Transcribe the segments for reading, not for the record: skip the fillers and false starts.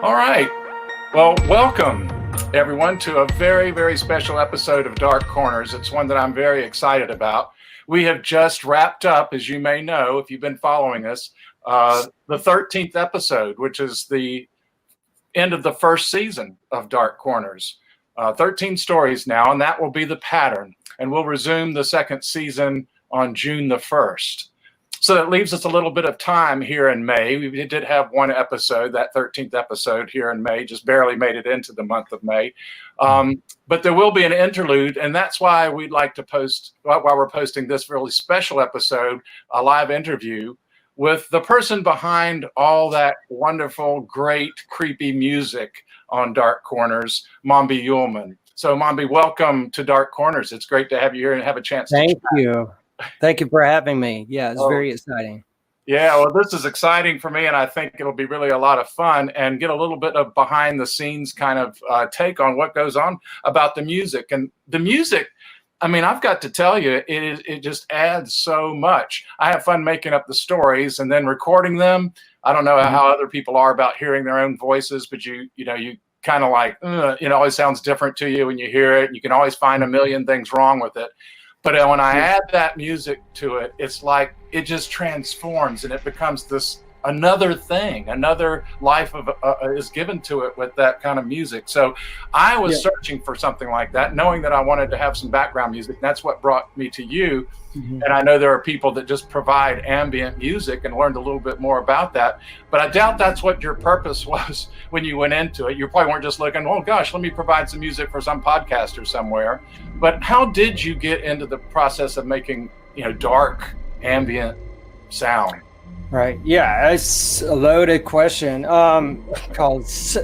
All right. Well, welcome everyone to a very, very special episode of Dark Corners. It's one that I'm very excited about. We have just wrapped up, as you may know, if you've been following us, the 13th episode, which is the end of the first season of Dark Corners. 13 stories now, and that will be the pattern. And we'll resume the second season on June the 1st. So that leaves us a little bit of time here in May. We did have one episode, that 13th episode here in May, just barely made it into the month of May. But there will be an interlude, and that's why we'd like to post, while we're posting this really special episode, a live interview with the person behind all that wonderful, great, creepy music on Dark Corners, Mombi Yuleman. So Mombi, welcome to Dark Corners. It's great to have you here and have a chance to chat. Thank you. Thank you for having me. Yeah, it's very exciting. Yeah, well, this is exciting for me, and I think it'll be really a lot of fun and get a little bit of behind the scenes kind of take on what goes on about the music. And the music, I mean, I've got to tell you, it just adds so much. I have fun making up the stories and then recording them. I don't know how other people are about hearing their own voices, but you kind of like, it always sounds different to you when you hear it. You can always find a million things wrong with it. But when I add that music to it, it's like it just transforms and it becomes this another thing, another life of is given to it with that kind of music. So I was searching for something like that, knowing that I wanted to have some background music. That's what brought me to you. And I know there are people that just provide ambient music and learned a little bit more about that. But I doubt that's what your purpose was when you went into it. You probably weren't just looking, oh gosh, let me provide some music for some podcaster somewhere. But how did you get into the process of making, dark ambient sound? Right. Yeah, it's a loaded question. Because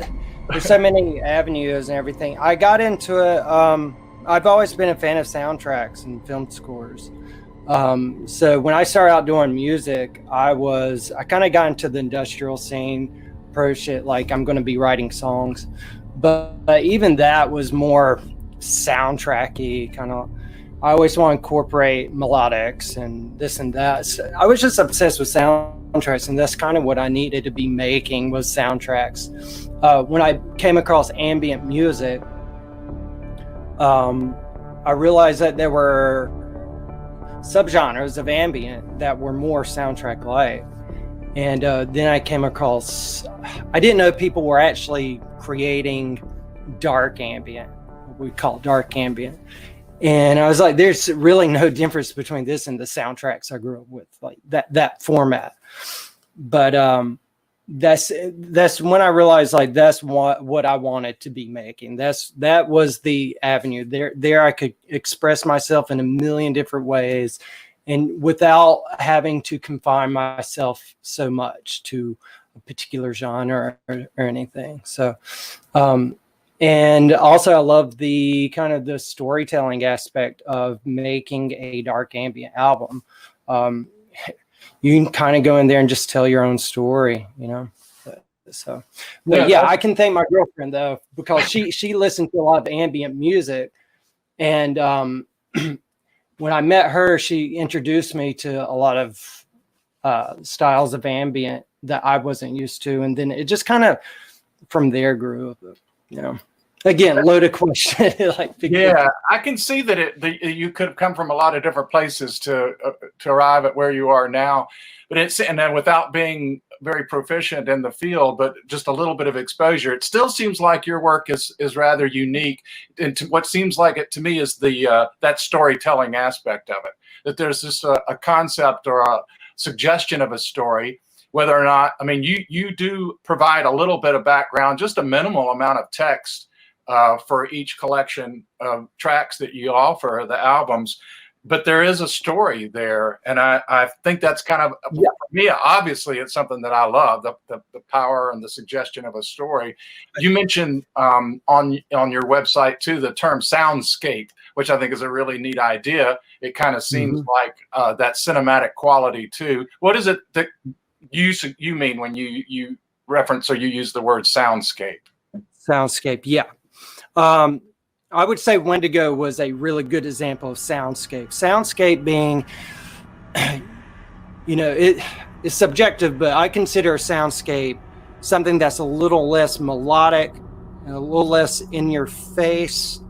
there's so many avenues and everything. I got into it. I've always been a fan of soundtracks and film scores. So when I started out doing music, I kind of got into the industrial scene, approached it like I'm going to be writing songs. But even that was more soundtracky kind of. I always want to incorporate melodics and this and that. So I was just obsessed with soundtracks, and that's kind of what I needed to be making was soundtracks. When I came across ambient music, I realized that there were subgenres of ambient that were more soundtrack-like. And then I came across, I didn't know people were actually creating dark ambient, what we call dark ambient. And I was like, there's really no difference between this and the soundtracks I grew up with, like that format. But that's when I realized like that's what I wanted to be making. That was the avenue. There I could express myself in a million different ways, and without having to confine myself so much to a particular genre or anything. So and also I love the kind of the storytelling aspect of making a dark ambient album. You can kind of go in there and just tell your own story, So, but yeah, I can thank my girlfriend though, because she listened to a lot of ambient music, and when I met her, she introduced me to a lot of styles of ambient that I wasn't used to, and then it just kind of from there grew up. Again, loaded question. I can see that you could have come from a lot of different places to arrive at where you are now, but and then without being very proficient in the field, but just a little bit of exposure, it still seems like your work is rather unique. And what seems like it to me is that storytelling aspect of it. That there's just a concept or a suggestion of a story. Whether or not, I mean, you do provide a little bit of background, just a minimal amount of text for each collection of tracks that you offer, the albums, but there is a story there. And I think that's kind of, for me, obviously it's something that I love, the power and the suggestion of a story. You mentioned on your website too, the term soundscape, which I think is a really neat idea. It kind of seems like that cinematic quality too. What is it that you mean when you reference or you use the word soundscape? Soundscape, yeah. I would say Wendigo was a really good example of soundscape. Soundscape being, it's subjective, but I consider a soundscape something that's a little less melodic, a little less in your face,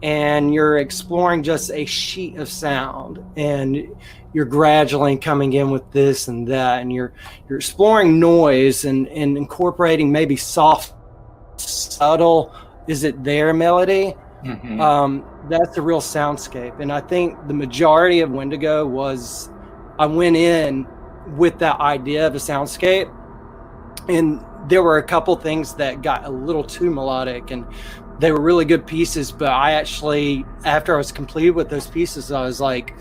and you're exploring just a sheet of sound, and you're gradually coming in with this and that, and you're exploring noise and incorporating maybe soft, subtle, is it their melody? That's a real soundscape. And I think the majority of Wendigo was, I went in with that idea of a soundscape, and there were a couple things that got a little too melodic, and they were really good pieces, but I actually, after I was completed with those pieces, I was like,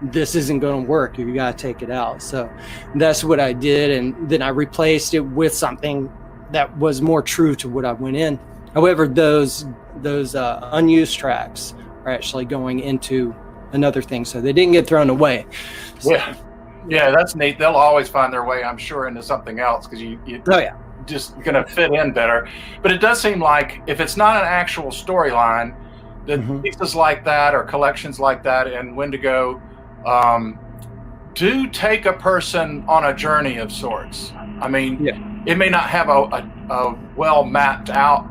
this isn't going to work. You got to take it out. So that's what I did. And then I replaced it with something that was more true to what I went in. However, those unused tracks are actually going into another thing, so they didn't get thrown away. So, yeah, that's neat. They'll always find their way, I'm sure, into something else, because you just going to fit in better. But it does seem like if it's not an actual storyline, that pieces like that or collections like that in Wendigo do take a person on a journey of sorts. I mean, it may not have a well mapped out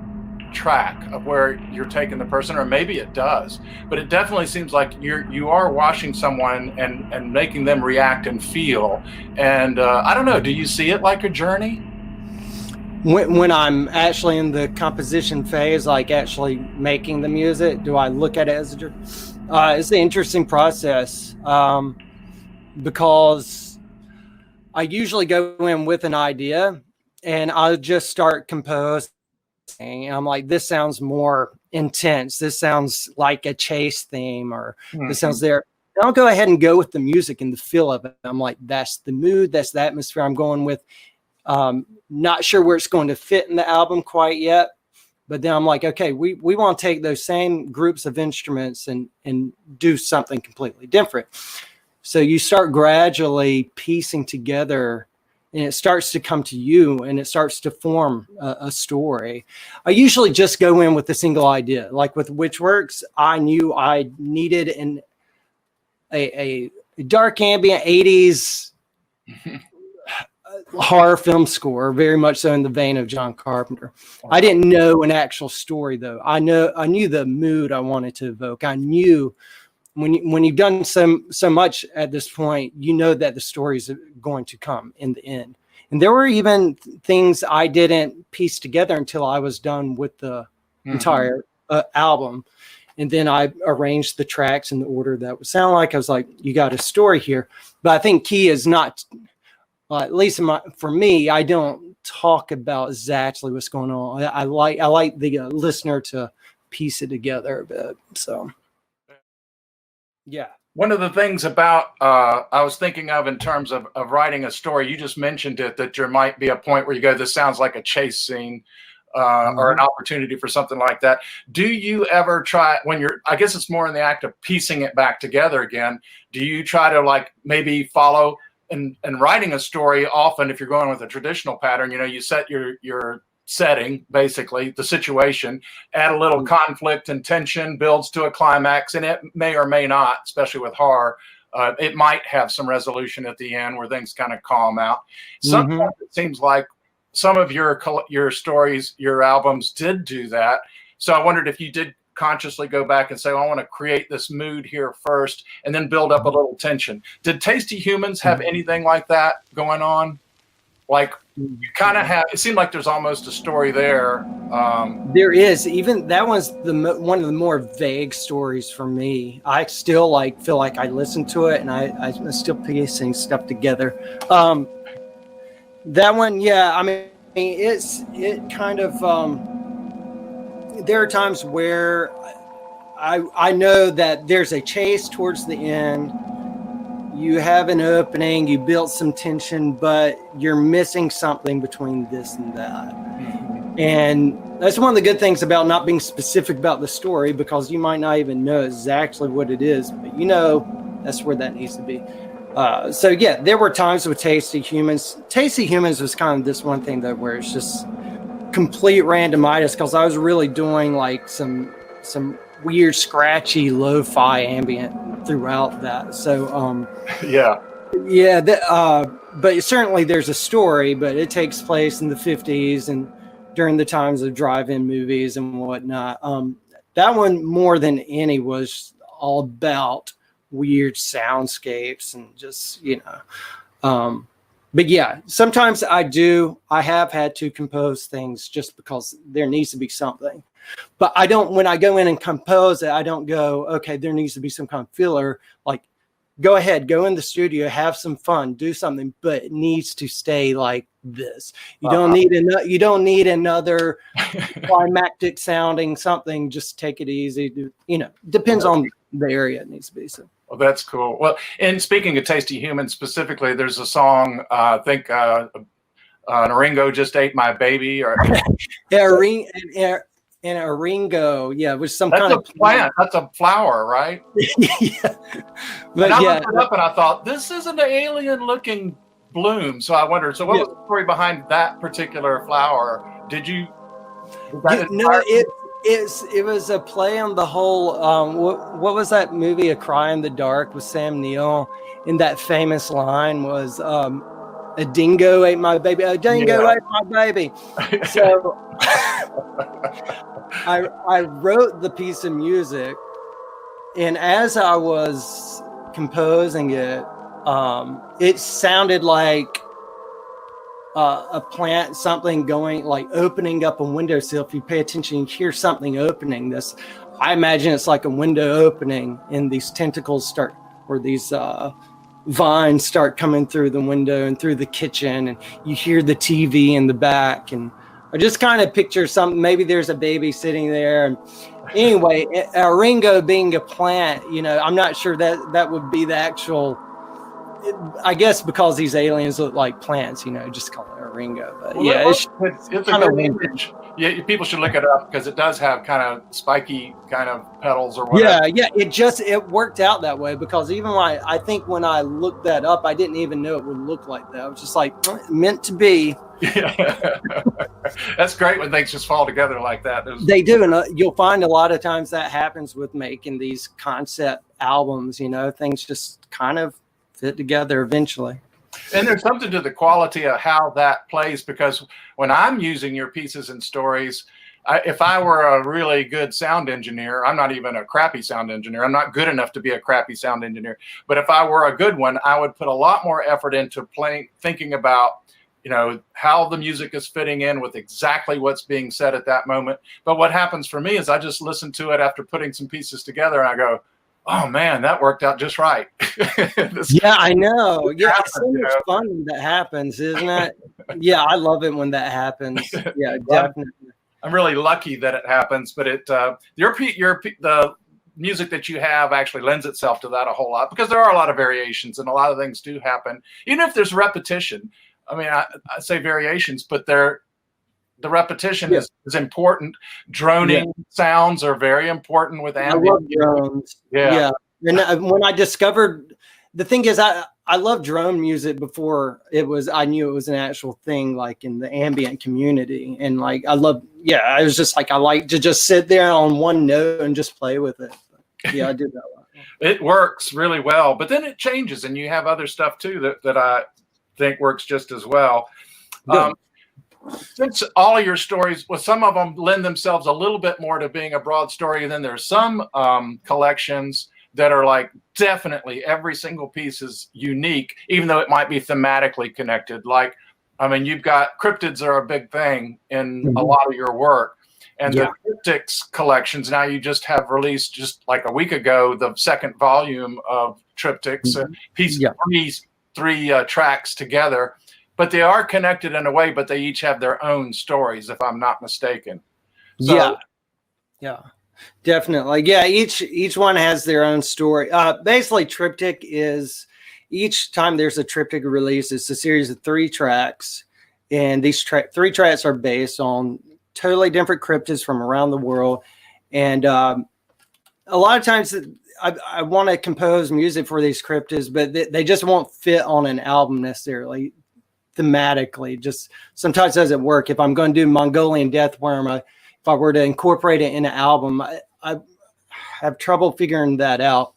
track of where you're taking the person, or maybe it does, but it definitely seems like you are washing someone and making them react and feel. And I don't know, do you see it like a journey? When I'm actually in the composition phase, like actually making the music, do I look at it as a journey? It's an interesting process, because I usually go in with an idea and I'll just start composing. And I'm like, this sounds more intense. This sounds like a chase theme, or this sounds there. And I'll go ahead and go with the music and the feel of it. I'm like, that's the mood. That's the atmosphere I'm going with. Not sure where it's going to fit in the album quite yet. But then I'm like, okay, we want to take those same groups of instruments and do something completely different. So you start gradually piecing together, and it starts to come to you, and it starts to form a story. I usually just go in with a single idea. Like with Witchworks, I knew I needed a dark ambient 80s horror film score, very much so in the vein of John Carpenter. I didn't know an actual story, though. I knew the mood I wanted to evoke. I knew when you've done so much at this point, you know that the story is going to come in the end. And there were even things I didn't piece together until I was done with the entire album. And then I arranged the tracks in the order that would sound like. I was like, you got a story here. But I think key is not, at least for me, I don't talk about exactly what's going on. I like the listener to piece it together a bit. So. Yeah. One of the things about I was thinking of in terms of writing a story, you just mentioned it, that there might be a point where you go, this sounds like a chase scene or an opportunity for something like that. Do you ever try, when you're, I guess it's more in the act of piecing it back together again, do you try to like maybe follow and writing a story? Often if you're going with a traditional pattern, you set your setting, basically the situation, add a little conflict and tension, builds to a climax, and it may or may not, especially with horror, it might have some resolution at the end where things kind of calm out. Sometimes it seems like some of your stories, your albums did do that. So I wondered if you did consciously go back and say, I want to create this mood here first and then build up a little tension. Did Tasty Humans have anything like that going on? Like you kind of have, it seemed like there's almost a story there. There is. Even that was one of the more vague stories for me. I still feel like I listened to it and I'm still piecing stuff together. That one, yeah, I mean, it kind of, there are times where I know that there's a chase towards the end. You have an opening, you built some tension, but you're missing something between this and that. And that's one of the good things about not being specific about the story, because you might not even know exactly what it is, but that's where that needs to be. So yeah, there were times with Tasty Humans. Tasty Humans was kind of this one thing that where it's just complete randomitis, because I was really doing like some weird scratchy lo-fi ambient throughout that. So yeah, Yeah, but certainly there's a story, but it takes place in the 50s and during the times of drive-in movies and whatnot. That one, more than any, was all about weird soundscapes and just, but yeah, sometimes I have had to compose things just because there needs to be something. But when I go in and compose it, I don't go, okay, there needs to be some kind of filler. Like, go ahead, go in the studio, have some fun, do something, but it needs to stay like this. You don't need another climactic sounding something. Just take it easy. Depends on the area it needs to be. So. Well, that's cool. Well, and speaking of Tasty Human specifically, there's a song, I think Ringo Just Ate My Baby. Or And a Ringo, yeah, which some that's kind of plant. That's a flower, right? Yeah. But I looked it up and I thought, this isn't an alien-looking bloom. So I wondered, what was the story behind that particular flower? It was a play on the whole. What was that movie, A Cry in the Dark, with Sam Neill? And that famous line was, "A dingo ate my baby. A dingo ate my baby." So I wrote the piece of music, and as I was composing it, it sounded like a plant, something going, like opening up a windowsill. If you pay attention, you hear something opening. I imagine it's like a window opening, and these tentacles these vines start coming through the window and through the kitchen, and you hear the TV in the back. And I just kind of picture something. Maybe there's a baby sitting there. And anyway, a Ringo being a plant, I'm not sure that would be the actual. I guess because these aliens look like plants, just call it a Ringo. But it's a good image. Yeah, people should look it up because it does have kind of spiky kind of petals or whatever. Yeah. It worked out that way because even I think when I looked that up, I didn't even know it would look like that. I was just like, meant to be. Yeah. That's great when things just fall together like that. They do, and you'll find a lot of times that happens with making these concept albums. Things just kind of fit together eventually. And there's something to the quality of how that plays, because when I'm using your pieces and stories, if I were a really good sound engineer, I'm not even a crappy sound engineer. I'm not good enough to be a crappy sound engineer. But if I were a good one, I would put a lot more effort into thinking about, how the music is fitting in with exactly what's being said at that moment. But what happens for me is I just listen to it after putting some pieces together and I go, oh man, that worked out just right. Yeah, I know. Yeah, it's so much fun when that happens, isn't it? Yeah, I love it when that happens. Yeah, definitely. I'm really lucky that it happens, but the music that you have actually lends itself to that a whole lot, because there are a lot of variations and a lot of things do happen, even if there's repetition. I mean, I say variations, but the repetition is important. Droning sounds are very important with ambient. I love drones. Yeah. And when I discovered, the thing is, I love drone music before I knew it was an actual thing, like in the ambient community. And like, I was just like, I like to just sit there on one note and just play with it. Yeah, I did that a lot. It works really well, but then it changes and you have other stuff too that I think works just as well. Since all of your stories, some of them lend themselves a little bit more to being a broad story, and then there's some collections that are like definitely every single piece is unique, even though it might be thematically connected. Like, I mean, you've got cryptids are a big thing in a lot of your work, and the triptychs collections. Now you just have released just like a week ago the second volume of triptychs, three tracks together. But they are connected in a way, but they each have their own stories, if I'm not mistaken. So, yeah, definitely. Yeah, each one has their own story. Basically, triptych is, each time there's a triptych release, it's a series of 3 tracks. And these 3 tracks are based on totally different cryptids from around the world. And a lot of times I want to compose music for these cryptids, but they just won't fit on an album necessarily. Thematically, just sometimes doesn't work. If I'm going to do Mongolian Deathworm, if I were to incorporate it in an album, I have trouble figuring that out.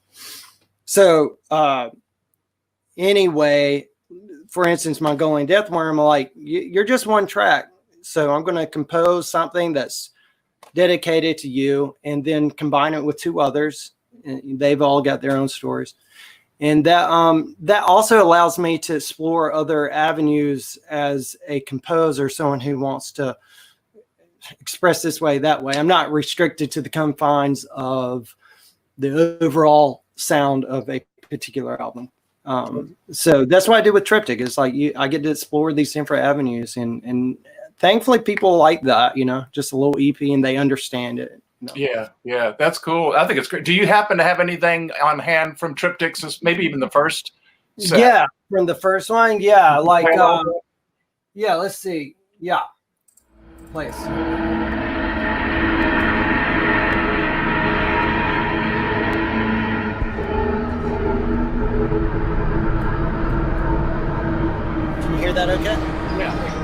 So anyway, for instance, Mongolian Deathworm, I'm like, you're just one track. So I'm going to compose something that's dedicated to you and then combine it with two others. And they've all got their own stories. And that also allows me to explore other avenues as a composer, someone who wants to express this way, that way. I'm not restricted to the confines of the overall sound of a particular album. So that's what I did with Triptych. It's like I get to explore these different avenues, and thankfully people like that, just a little EP and they understand it. Yeah, that's cool. I think it's great. Do you happen to have anything on hand from Triptychs, maybe even the first set? Yeah, from the first one. Yeah, like, yeah, let's see. Yeah, please. Can you hear that okay? Yeah.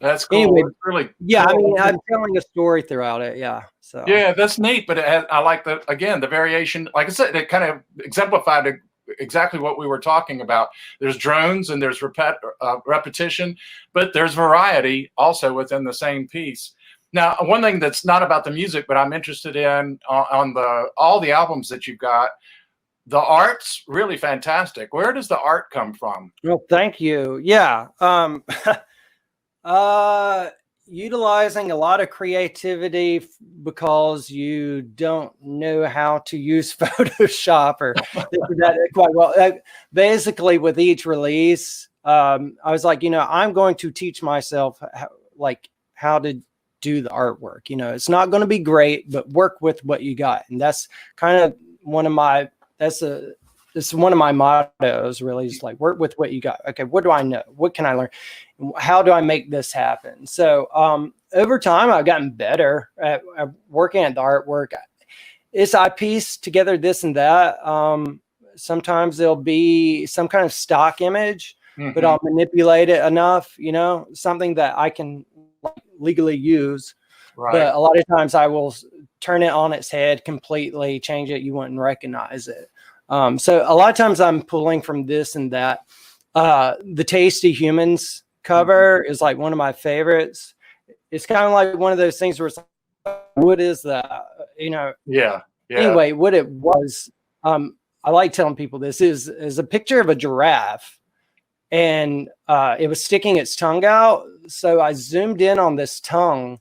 That's cool. Anyway, really, yeah, cool. I mean, I'm telling a story throughout it. Yeah. So Yeah, that's neat. But I like the variation. Like I said, it kind of exemplified exactly what we were talking about. There's drones and there's repetition, but there's variety also within the same piece. Now, one thing that's not about the music, but I'm interested in on all the albums that you've got, the art's really fantastic. Where does the art come from? Well, thank you. Yeah. Utilizing a lot of creativity because you don't know how to use Photoshop or that quite well. Basically, with each release, I was like, I'm going to teach myself how to do the artwork. It's not going to be great, but work with what you got. And that's kind of one of my mottos, really, is like, work with what you got. Okay, what do I know? What can I learn? How do I make this happen? So over time, I've gotten better at working at the artwork. I piece together this and that. Sometimes there'll be some kind of stock image, but I'll manipulate it enough, something that I can legally use. Right. But a lot of times I will turn it on its head completely, change it. You wouldn't recognize it. So a lot of times I'm pulling from this and that. The Tasty Humans cover is like one of my favorites. It's kind of like one of those things where it's like, what is that? Yeah. Anyway, what it was, I like telling people this is a picture of a giraffe, and it was sticking its tongue out. So I zoomed in on this tongue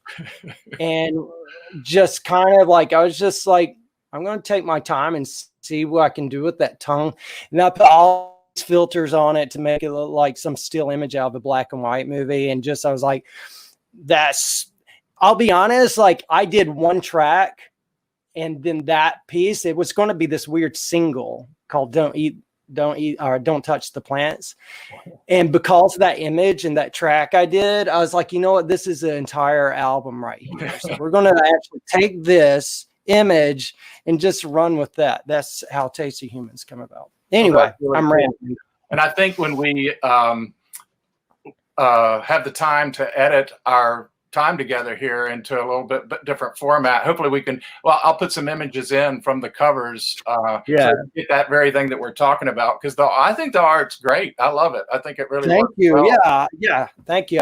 and just kind of like, I was just like, I'm going to take my time and see what I can do with that tongue. And I put all these filters on it to make it look like some still image out of a black and white movie. And just, I was like, I'll be honest, like I did one track and then that piece, it was going to be this weird single called Don't Eat, or Don't Touch the Plants. And because of that image and that track I did, I was like, you know what, this is an entire album right here. So we're going to actually take this image and just run with that. That's how Tasty Humans come about. Anyway, really I'm rambling. And I think when we have the time to edit our time together here into a little bit different format, hopefully we can, well, I'll put some images in from the covers to get that very thing that we're talking about, because I think the art's great. I love it. I think it really thank works you well. Yeah thank you.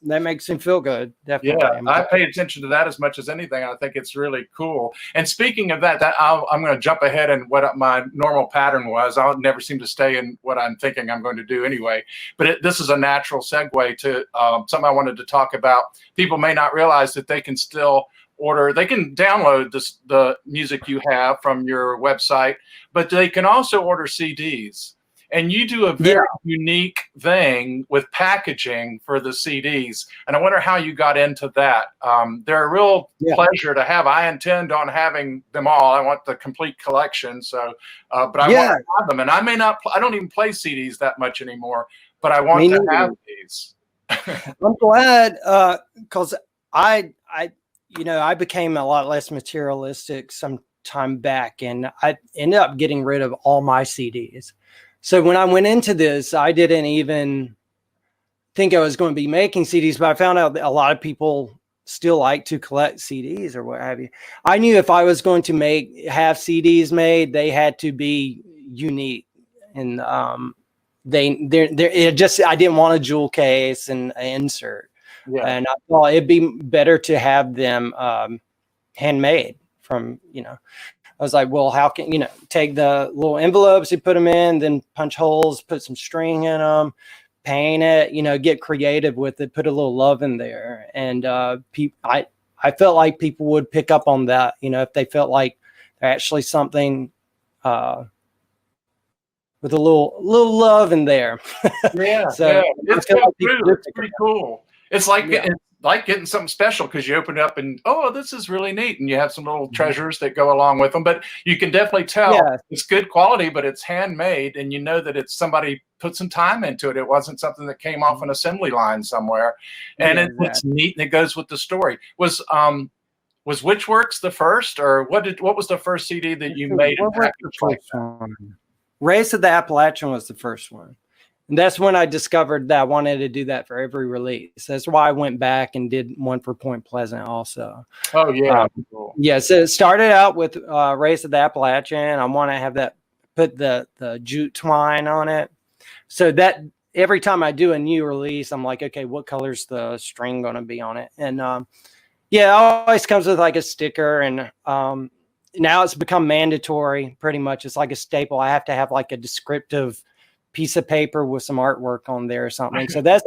That makes him feel good, definitely. Yeah, I pay attention to that as much as anything. I think it's really cool. And speaking of that, I'm going to jump ahead and what my normal pattern was. I'll never seem to stay in what I'm thinking I'm going to do anyway. But this is a natural segue to something I wanted to talk about. People may not realize that they can still they can download the music you have from your website, but they can also order CDs. And you do a very unique thing with packaging for the CDs. And I wonder how you got into that. They're a real pleasure to have. I intend on having them all. I want the complete collection. So, but I want to have them. And I don't even play CDs that much anymore, but I want to have these. I'm glad, because I became a lot less materialistic some time back, and I ended up getting rid of all my CDs. So when I went into this, I didn't even think I was going to be making CDs, but I found out that a lot of people still like to collect CDs or what have you. I knew if I was going to have CDs made, they had to be unique, and I didn't want a jewel case and an insert. Yeah. And I thought it'd be better to have them handmade from, I was like, well, how can, take the little envelopes, you put them in, then punch holes, put some string in them, paint it, get creative with it, put a little love in there. And I felt like people would pick up on that, if they felt like they're actually something with a little love in there. Yeah. So It's pretty cool. It's like getting something special, because you open it up and, this is really neat. And you have some little treasures that go along with them. But you can definitely tell it's good quality, but it's handmade. And you know that it's somebody put some time into it. It wasn't something that came off an assembly line somewhere. And it's neat, and it goes with the story. Was Witchworks the first, or what was the first CD that you made? Race of the Appalachian was the first one. And that's when I discovered that I wanted to do that for every release. That's why I went back and did one for Point Pleasant also. Oh, yeah. Cool. Yeah, so it started out with Race of the Appalachian. I want to have that, put the jute twine on it. So that every time I do a new release, I'm like, okay, what color's the string going to be on it? And it always comes with like a sticker. And now it's become mandatory pretty much. It's like a staple. I have to have like a descriptive piece of paper with some artwork on there or something. So that's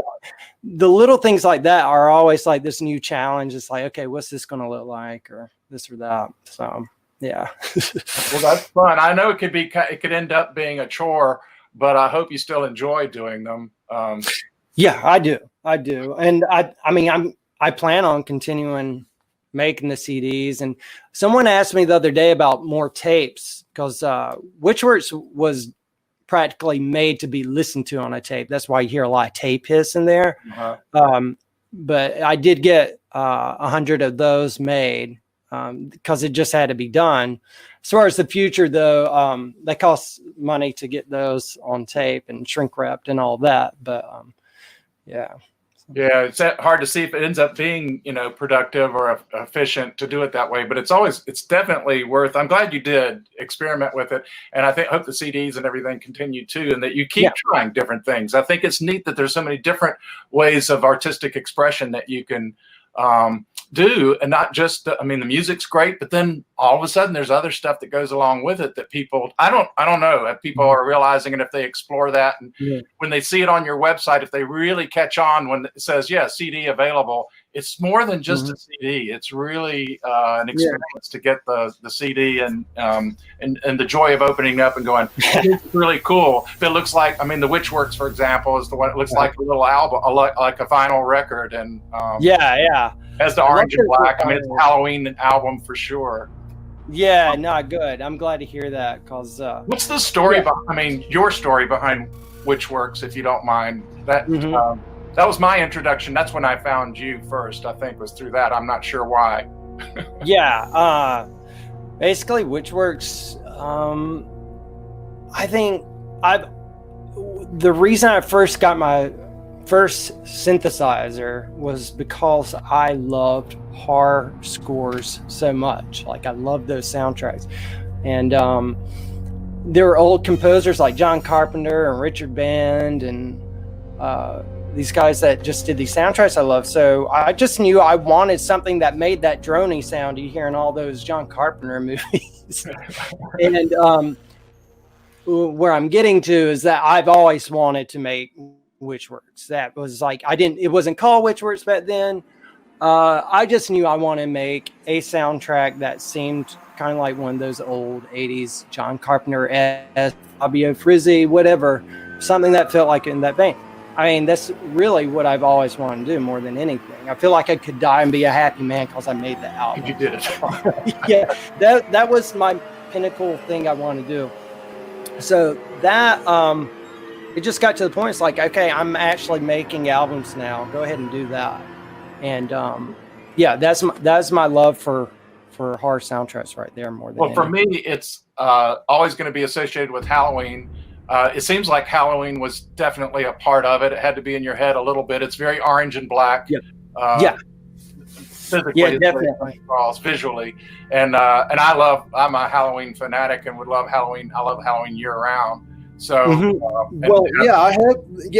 the little things like that are always like this new challenge. It's like, okay, what's this going to look like, or this or that. So yeah. Well, that's fun. I know it could end up being a chore, but I hope you still enjoy doing them. Yeah, I do. And I plan on continuing making the CDs. And someone asked me the other day about more tapes, because Witchworks was practically made to be listened to on a tape. That's why you hear a lot of tape hiss in there. But I did get 100 of those made because it just had to be done. As far as the future, though, they cost money to get those on tape and shrink wrapped and all that. But yeah, it's hard to see if it ends up being, productive or efficient to do it that way. But it's definitely worth. I'm glad you did experiment with it, and hope the CDs and everything continue too, and that you keep trying different things. I think it's neat that there's so many different ways of artistic expression that you can do, and not just I mean, the music's great, but then all of a sudden there's other stuff that goes along with it that people I don't know if people are realizing, and if they explore that, and when they see it on your website, if they really catch on when it says CD available, it's more than just a CD. It's really an experience to get the CD and the joy of opening up and going, it's really cool. If it looks like, I mean, the Witchworks, for example, is the one. It looks like a little album, like a vinyl record, and has the orange and black. I mean, it's a Halloween album for sure. Yeah, not good. I'm glad to hear that, because what's the story behind? I mean, your story behind Witchworks, if you don't mind. That that was my introduction. That's when I found you first. I think was through that. I'm not sure why. Basically, Witchworks. I think the reason I first got my first synthesizer was because I loved horror scores so much. Like, I loved those soundtracks, and there were old composers like John Carpenter and Richard Band and these guys that just did these soundtracks I love. So I just knew I wanted something that made that droning sound you hear in all those John Carpenter movies. And where I'm getting to is that I've always wanted to make Witchworks. That was like, it wasn't called Witchworks back then. I just knew I wanted to make a soundtrack that seemed kind of like one of those old 80s John Carpenter, Fabio Frizzi, whatever, something that felt like in that vein. I mean, that's really what I've always wanted to do more than anything. I feel like I could die and be a happy man because I made the album. You did it. Yeah, that was my pinnacle thing I wanted to do. So that it just got to the point. It's like, okay, I'm actually making albums now. Go ahead and do that. And that's my love for horror soundtracks right there more than anything. For me, it's always going to be associated with Halloween. It seems like Halloween was definitely a part of it. It had to be in your head a little bit. It's very orange and black. Physically, definitely. Visually, and I'm a Halloween fanatic and would love Halloween. I love Halloween year round. So,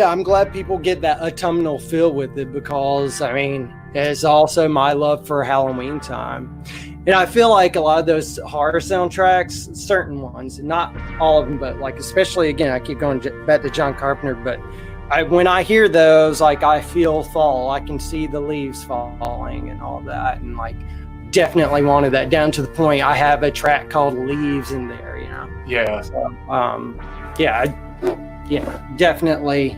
I'm glad people get that autumnal feel with it, because I mean, it's also my love for Halloween time. And I feel like a lot of those horror soundtracks, certain ones, not all of them, but like, especially, again, I keep going back to John Carpenter, but when I hear those, like, I feel fall. I can see the leaves falling and all that. And like, definitely wanted that, down to the point I have a track called Leaves in there, you know? Yeah. So, definitely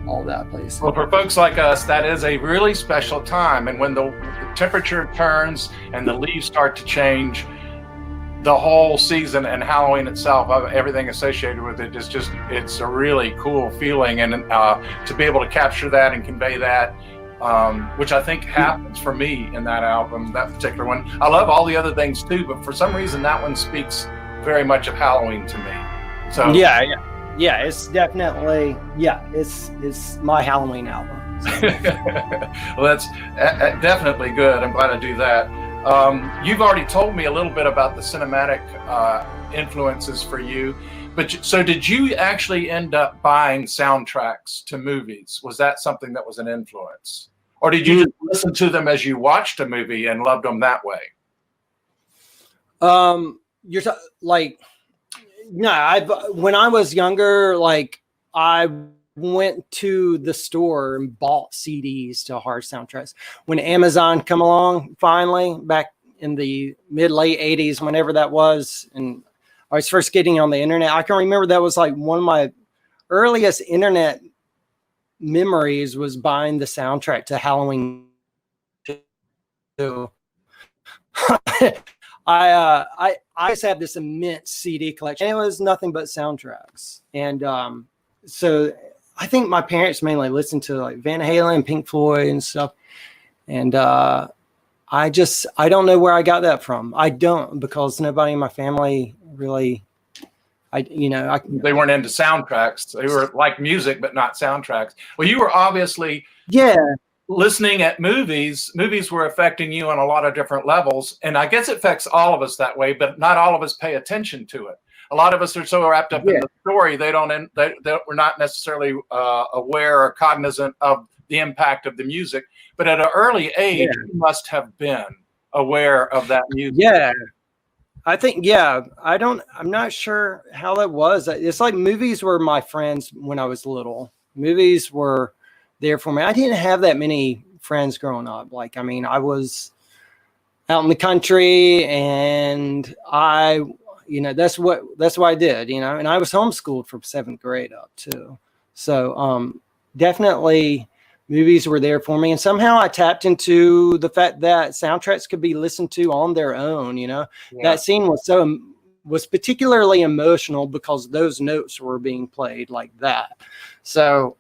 all that, please. Well, for folks like us, that is a really special time. And when the temperature turns and the leaves start to change, the whole season and Halloween itself, everything associated with it, it's a really cool feeling. And to be able to capture that and convey that, which I think happens for me in that album, that particular one. I love all the other things too, but for some reason that one speaks very much of Halloween to me. So yeah, it's definitely, it's my Halloween album. So. Well, that's definitely good. I'm glad to do that. You've already told me a little bit about the cinematic influences for you, but so did you actually end up buying soundtracks to movies? Was that something that was an influence, or did you just listen to them as you watched a movie and loved them that way? When I was younger, like, I went to the store and bought CDs to horror soundtracks. When Amazon come along, finally, back in the late 80s, whenever that was, and I was first getting on the internet, I can remember that was like one of my earliest internet memories was buying the soundtrack to Halloween 2. I just had this immense CD collection. And it was nothing but soundtracks. And so I think my parents mainly listened to like Van Halen and Pink Floyd and stuff. And I don't know where I got that from. I don't, because nobody in my family really, they weren't into soundtracks. They were like music, but not soundtracks. Well, you were obviously listening at movies. Movies were affecting you on a lot of different levels. And I guess it affects all of us that way, but not all of us pay attention to it. A lot of us are so wrapped up in Yeah. the story, we're not necessarily aware or cognizant of the impact of the music. But at an early age, Yeah. you must have been aware of that music. Yeah. I think, yeah, I'm not sure how that was. It's like movies were my friends when I was little. Movies were there for me. I didn't have that many friends growing up. Like, I mean, I was out in the country and that's what I did, and I was homeschooled from 7th grade up too. So, definitely movies were there for me. And somehow I tapped into the fact that soundtracks could be listened to on their own, Yeah. That scene was particularly emotional because those notes were being played like that. So,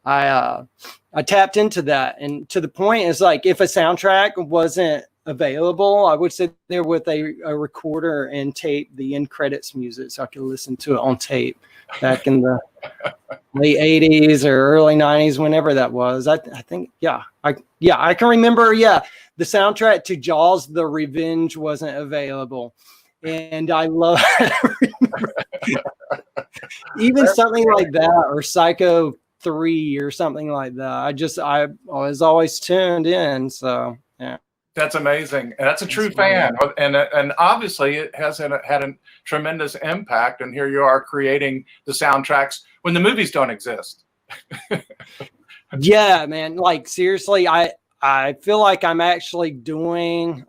I tapped into that, and to the point is like if a soundtrack wasn't available, I would sit there with a recorder and tape the end credits music so I could listen to it on tape back in the late 80s or early 90s, whenever that was. I think, I can remember, the soundtrack to Jaws: The Revenge wasn't available. And I love even something like that, or Psycho 3 or something like that. I was always tuned in. So yeah, that's amazing. And that's a true fan, and obviously it has had a tremendous impact. And here you are creating the soundtracks when the movies don't exist. Yeah, man. Like seriously, I feel like I'm actually doing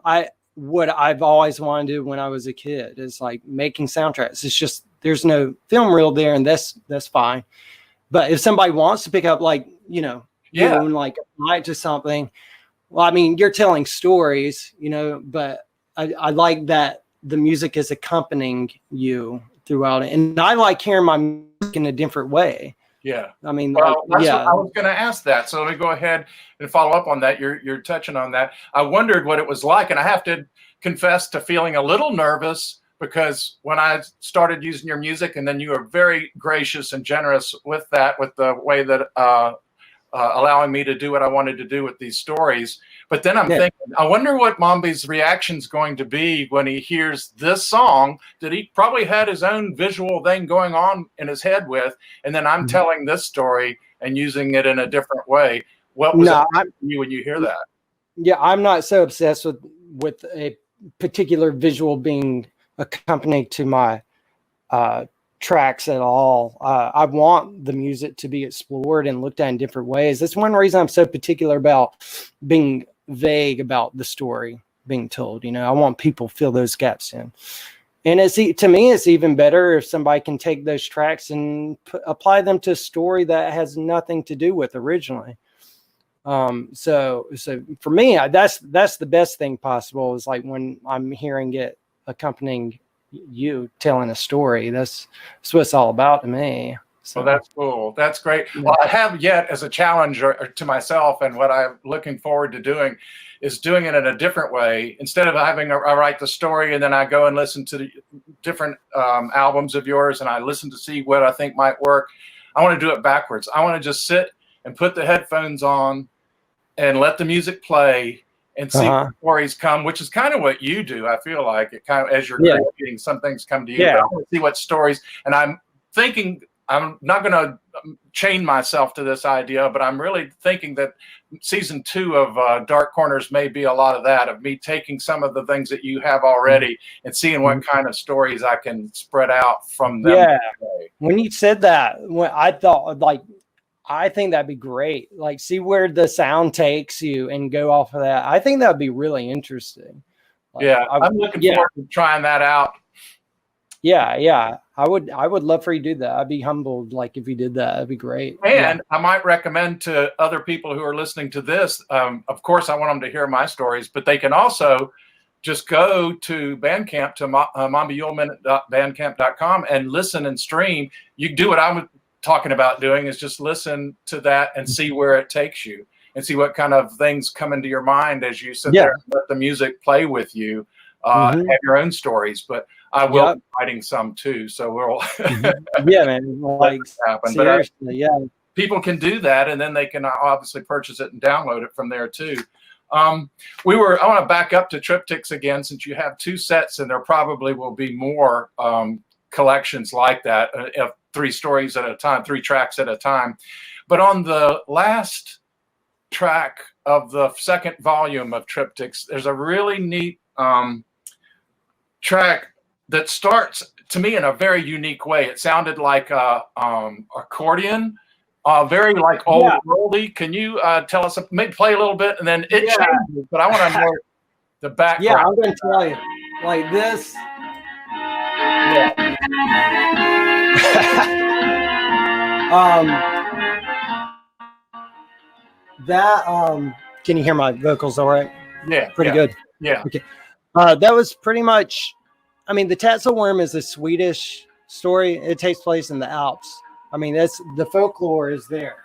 what I've always wanted to do when I was a kid, is like making soundtracks. It's just there's no film reel there, and that's fine. But if somebody wants to pick up, like, doing like a night to something, well, I mean, you're telling stories, but I like that the music is accompanying you throughout it. And I like hearing my music in a different way. Yeah. I mean, well, what I was going to ask that. So let me go ahead and follow up on that. You're touching on that. I wondered what it was like. And I have to confess to feeling a little nervous, because when I started using your music, and then you were very gracious and generous with the way that allowing me to do what I wanted to do with these stories. But then I'm thinking, I wonder what Mombi's reaction is going to be when he hears this song that he probably had his own visual thing going on in his head with, and then I'm telling this story and using it in a different way. What was it for you when you hear that? Yeah, I'm not so obsessed with a particular visual being accompanied to my tracks at all. I want the music to be explored and looked at in different ways. That's one reason I'm so particular about being vague about the story being told. I want people to fill those gaps in. And to me, it's even better if somebody can take those tracks and apply them to a story that has nothing to do with originally. So for me, that's the best thing possible, is like when I'm hearing it accompanying you telling a story. That's what it's all about to me. So. Well, that's cool. That's great. Well, I have yet as a challenge to myself, and what I'm looking forward to doing is doing it in a different way. Instead of having I write the story and then I go and listen to the different albums of yours and I listen to see what I think might work, I want to do it backwards. I want to just sit and put the headphones on and let the music play and see what stories come, which is kind of what you do. I feel like it kind of, as you're creating, some things come to you. But I want to see what stories, and I'm thinking, I'm not going to chain myself to this idea, but I'm really thinking that season 2 of Dark Corners may be a lot of that, of me taking some of the things that you have already and seeing what kind of stories I can spread out from them. Yeah. When you said that, I thought, like, I think that'd be great. Like, see where the sound takes you and go off of that. I think that'd be really interesting. Like, I'm looking forward to trying that out. Yeah. I would love for you to do that. I'd be humbled, like, if you did that. That'd be great. And I might recommend to other people who are listening to this, of course, I want them to hear my stories, but they can also just go to Bandcamp, to mombiyuleman.bandcamp.com, and listen and stream. You can do what I'm talking about doing, is just listen to that and see where it takes you and see what kind of things come into your mind as you sit there and let the music play with you. Have your own stories, but I will be writing some too. So we'll man, like, happen. Seriously, but people can do that, and then they can obviously purchase it and download it from there too. I want to back up to triptychs again, since you have 2 sets, and there probably will be more collections like that, of 3 stories at a time, 3 tracks at a time. But on the last track of the 2nd volume of triptychs, there's a really neat track that starts, to me, in a very unique way. It sounded like a accordion. Very like old worldy. Can you tell us, maybe play a little bit, and then it changes, but I want to know the background. Yeah, I'm going to tell you. Like this. Yeah. Can you hear my vocals all right? Yeah. Pretty good. Yeah. Okay. That was pretty much, I mean, the Tatzelworm is a Swedish story. It takes place in the Alps. I mean, that's the folklore is there.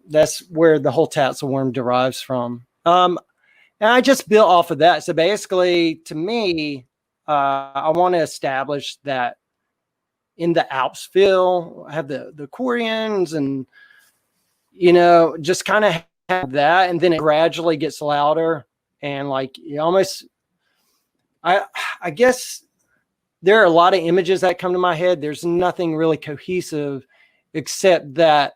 That's where the whole Tatzelworm derives from. And I just built off of that. So basically, to me, I want to establish that in the Alps feel, have the accordions and, just kind of have that. And then it gradually gets louder. And like, almost, I guess, there are a lot of images that come to my head. There's nothing really cohesive except that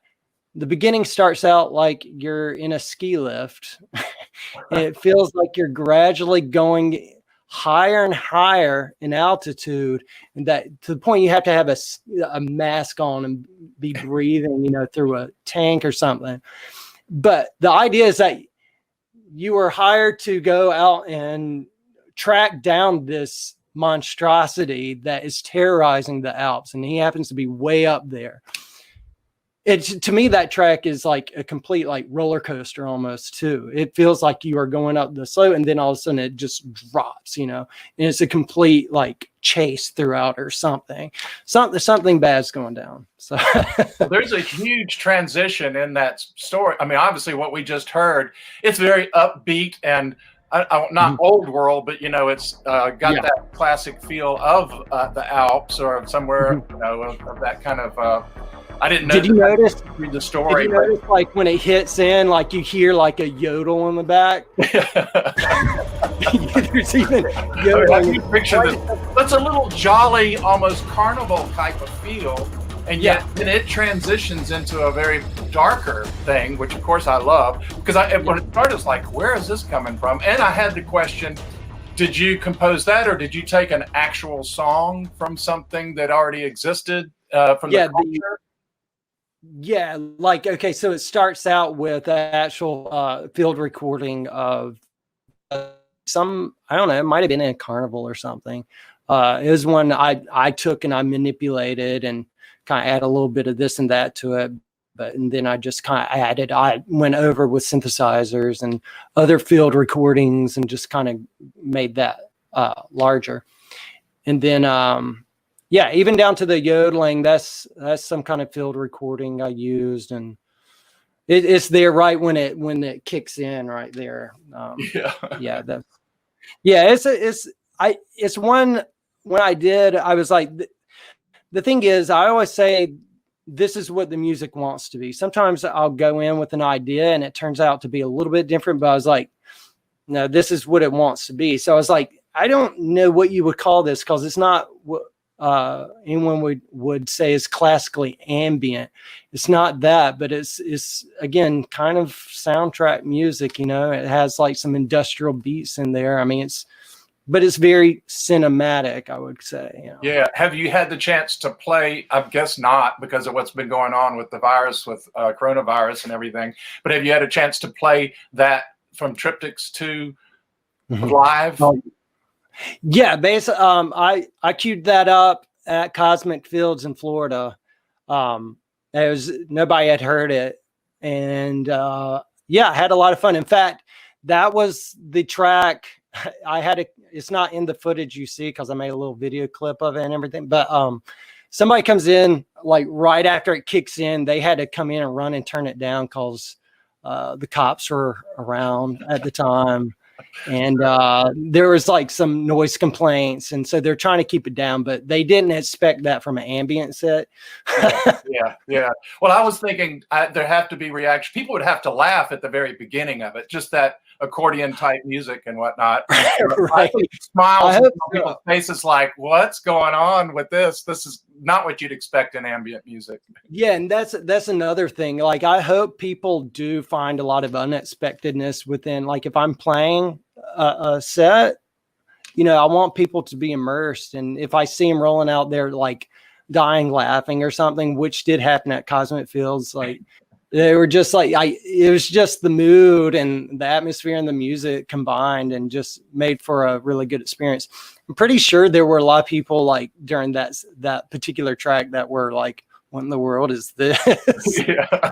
the beginning starts out like you're in a ski lift. And it feels like you're gradually going higher and higher in altitude, and that to the point you have to have a mask on and be breathing, through a tank or something. But the idea is that you are hired to go out and track down this monstrosity that is terrorizing the Alps, and he happens to be way up there. To me, that track is like a complete like roller coaster almost too. It feels like you are going up the slope, and then all of a sudden it just drops, and it's a complete like chase throughout or something. Something bad's going down. So there's a huge transition in that story. I mean, obviously what we just heard, it's very upbeat and not old world, but it's got that classic feel of the Alps or somewhere, of that kind of. I didn't know. Did you notice? Read the story. Did you notice, like when it hits in, like you hear like a yodel in the back? There's even yodeling. Picture this. That's a little jolly, almost carnival type of feel. And yet, then it transitions into a very darker thing, which of course I love, because when it started, it's like, where is this coming from? And I had the question, did you compose that, or did you take an actual song from something that already existed from the culture? Like, okay, so it starts out with an actual field recording of some, I don't know, it might have been in a carnival or something. It was one I took and I manipulated and kind of add a little bit of this and that to it. And then I just kind of I went over with synthesizers and other field recordings and just kind of made that larger. And then, even down to the yodeling, that's some kind of field recording I used, and it's there right when it kicks in right there. It's one when I did, I was like, the thing is, I always say, this is what the music wants to be. Sometimes I'll go in with an idea and it turns out to be a little bit different, but I was like, no, this is what it wants to be. So I was like, I don't know what you would call this, because it's not what anyone would say is classically ambient. It's not that, but it's again kind of soundtrack music. It has like some industrial beats in there. I mean, but it's very cinematic, I would say. Yeah. Have you had the chance to play? I guess not, because of what's been going on with the virus, with coronavirus and everything. But have you had a chance to play that from Triptychs 2 live? Yeah, basically, I queued that up at Cosmic Fields in Florida. Nobody had heard it, and I had a lot of fun. In fact, that was the track. It's not in the footage you see because I made a little video clip of it and everything. But somebody comes in like right after it kicks in. They had to come in and run and turn it down because the cops were around at the time. And there was like some noise complaints, and so they're trying to keep it down, but they didn't expect that from an ambient set. Yeah. Well, I was thinking there have to be reaction. People would have to laugh at the very beginning of it, just that accordion type music and whatnot. Right. Smiles on people's faces like, what's going on with this? This is not what you'd expect in ambient music. Yeah, and that's another thing. Like, I hope people do find a lot of unexpectedness within, like, if I'm playing a set, I want people to be immersed. And if I see them rolling out there, like dying laughing or something, which did happen at Cosmic Fields, like they were just like, it was just the mood and the atmosphere and the music combined and just made for a really good experience. I'm pretty sure there were a lot of people like during that particular track that were like, what in the world is this? Yeah.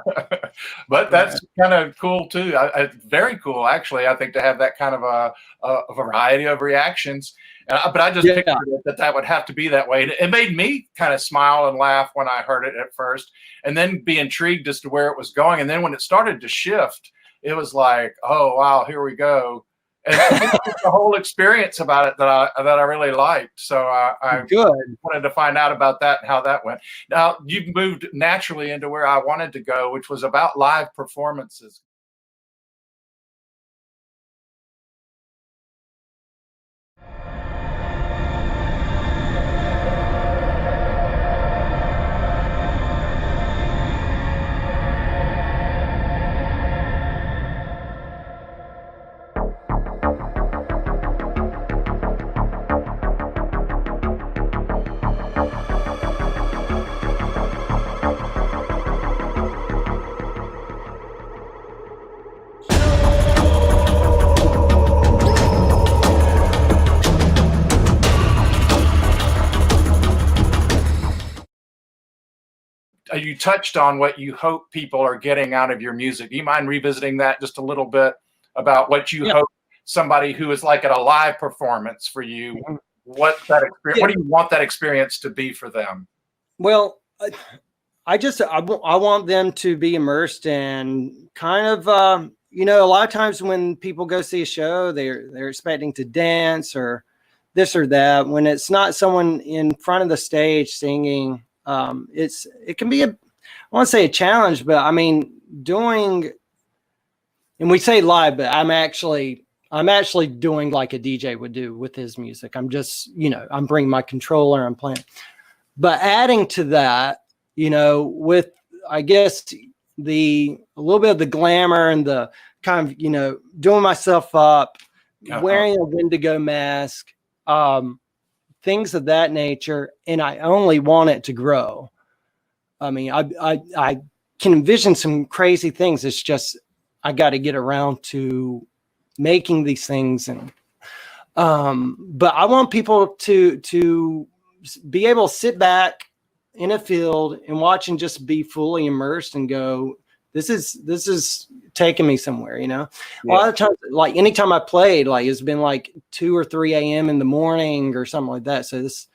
But that's kind of cool too. Very cool, actually. I think to have that kind of a variety of reactions. But I just pictured that would have to be that way. It made me kind of smile and laugh when I heard it at first, and then be intrigued as to where it was going. And then when it started to shift, it was like, oh wow, here we go. And the whole experience about it that I really liked. So I wanted to find out about that and how that went. Now you've moved naturally into where I wanted to go, which was about live performances. You touched on what you hope people are getting out of your music. Do you mind revisiting that just a little bit about what you hope somebody who is like at a live performance for you, what that experience, what do you want that experience to be for them? Well, I want them to be immersed and kind of, a lot of times when people go see a show, they're expecting to dance or this or that. When it's not someone in front of the stage singing, it can be I want to say a challenge, but I mean, and we say live, but I'm actually doing like a DJ would do with his music. I'm just, I'm bringing my controller, I'm playing. But adding to that, with, I guess, a little bit of the glamour and the kind of, doing myself up, wearing a Wendigo mask, things of that nature. And I only want it to grow. I mean, I can envision some crazy things. It's just, I got to get around to making these things. And, but I want people to be able to sit back in a field and watch and just be fully immersed and go, this is taking me somewhere, A lot of times, like anytime I played, like it's been like 2 or 3 a.m. in the morning or something like that. So this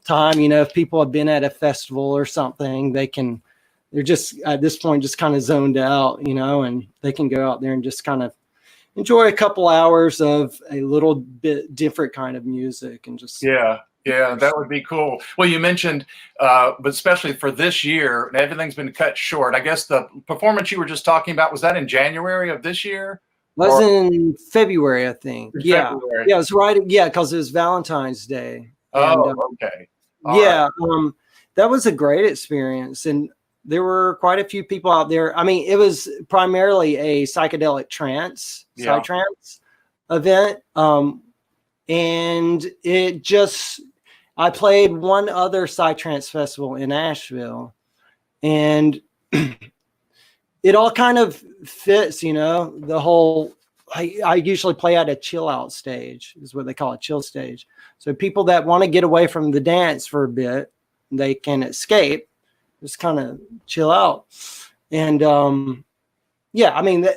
time, if people have been at a festival or something, they're just at this point just kind of zoned out, and they can go out there and just kind of enjoy a couple hours of a little bit different kind of music and just Yeah, that would be cool. Well, you mentioned, but especially for this year, everything's been cut short. I guess the performance you were just talking about, was that in January of this year? Was in February, I think. February. Yeah, it was right. Yeah, because it was Valentine's Day. Oh, okay. That was a great experience. And there were quite a few people out there. I mean, it was primarily a psychedelic trance, psytrance event. And it just, I played one other psytrance festival in Asheville, and it all kind of fits, the whole, I usually play at a chill out stage, is what they call a chill stage. So people that want to get away from the dance for a bit, they can escape, just kind of chill out. And I mean,